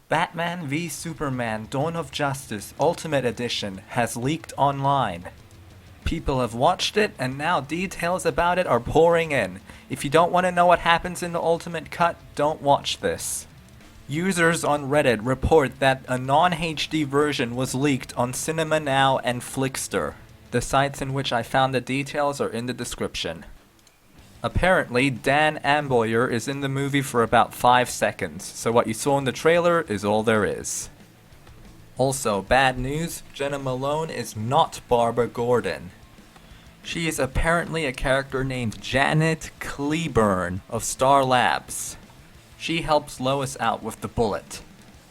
Batman v Superman Dawn of Justice Ultimate Edition has leaked online. People have watched it and now details about it are pouring in. If you don't want to know what happens in the Ultimate Cut, don't watch this. Users on Reddit report that a non-HD version was leaked on Cinema Now and Flixster. The sites in which I found the details are in the description. Apparently, Dan Amboyer is in the movie for about 5 seconds, so what you saw in the trailer is all there is. Also, bad news, Jenna Malone is not Barbara Gordon. She is apparently a character named Janet Cleburne of Star Labs. She helps Lois out with the bullet.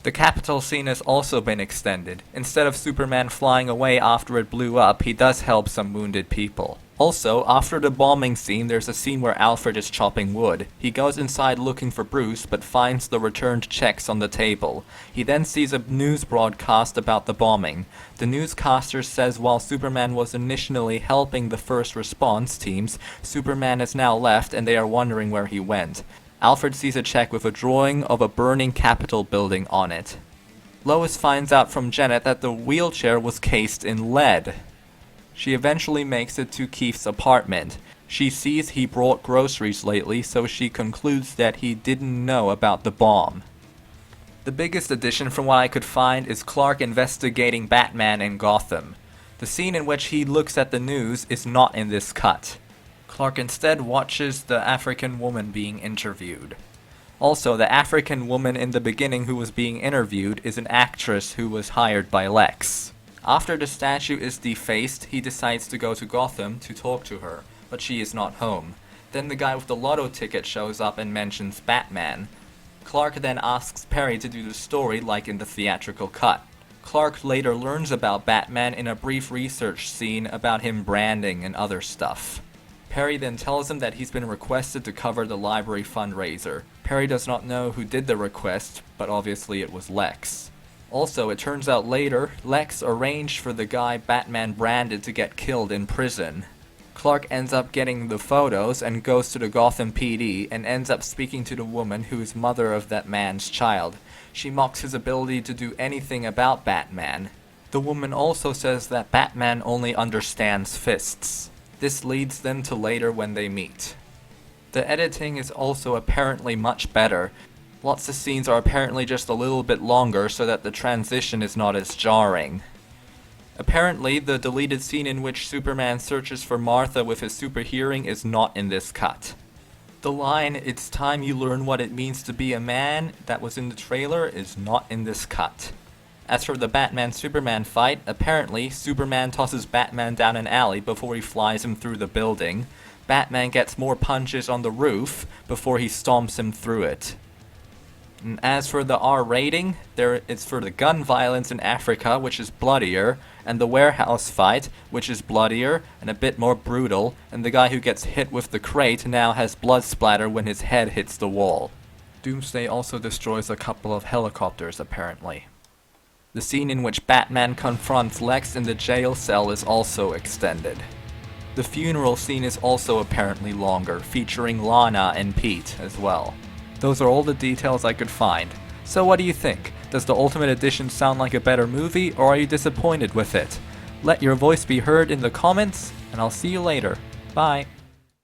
The Capitol scene has also been extended. Instead of Superman flying away after it blew up, he does help some wounded people. Also, after the bombing scene, there's a scene where Alfred is chopping wood. He goes inside looking for Bruce, but finds the returned checks on the table. He then sees a news broadcast about the bombing. The newscaster says while Superman was initially helping the first response teams, Superman has now left and they are wondering where he went. Alfred sees a check with a drawing of a burning Capitol building on it. Lois finds out from Janet that the wheelchair was cased in lead. She eventually makes it to Keith's apartment. She sees he brought groceries lately, so she concludes that he didn't know about the bomb. The biggest addition from what I could find is Clark investigating Batman in Gotham. The scene in which he looks at the news is not in this cut. Clark instead watches the African woman being interviewed. Also, the African woman in the beginning who was being interviewed is an actress who was hired by Lex. After the statue is defaced, he decides to go to Gotham to talk to her, but she is not home. Then the guy with the lotto ticket shows up and mentions Batman. Clark then asks Perry to do the story like in the theatrical cut. Clark later learns about Batman in a brief research scene about him branding and other stuff. Perry then tells him that he's been requested to cover the library fundraiser. Perry does not know who did the request, but obviously it was Lex. Also, it turns out later, Lex arranged for the guy Batman branded to get killed in prison. Clark ends up getting the photos and goes to the Gotham PD and ends up speaking to the woman who is mother of that man's child. She mocks his ability to do anything about Batman. The woman also says that Batman only understands fists. This leads them to later when they meet. The editing is also apparently much better. Lots of scenes are apparently just a little bit longer so that the transition is not as jarring. Apparently, the deleted scene in which Superman searches for Martha with his super hearing is not in this cut. The line, "It's time you learn what it means to be a man," that was in the trailer is not in this cut. As for the Batman-Superman fight, apparently, Superman tosses Batman down an alley before he flies him through the building. Batman gets more punches on the roof before he stomps him through it. And as for the R rating, it's for the gun violence in Africa, which is bloodier, and the warehouse fight, which is bloodier and a bit more brutal, and the guy who gets hit with the crate now has blood splatter when his head hits the wall. Doomsday also destroys a couple of helicopters, apparently. The scene in which Batman confronts Lex in the jail cell is also extended. The funeral scene is also apparently longer, featuring Lana and Pete as well. Those are all the details I could find. So what do you think? Does the Ultimate Edition sound like a better movie, or are you disappointed with it? Let your voice be heard in the comments, and I'll see you later. Bye.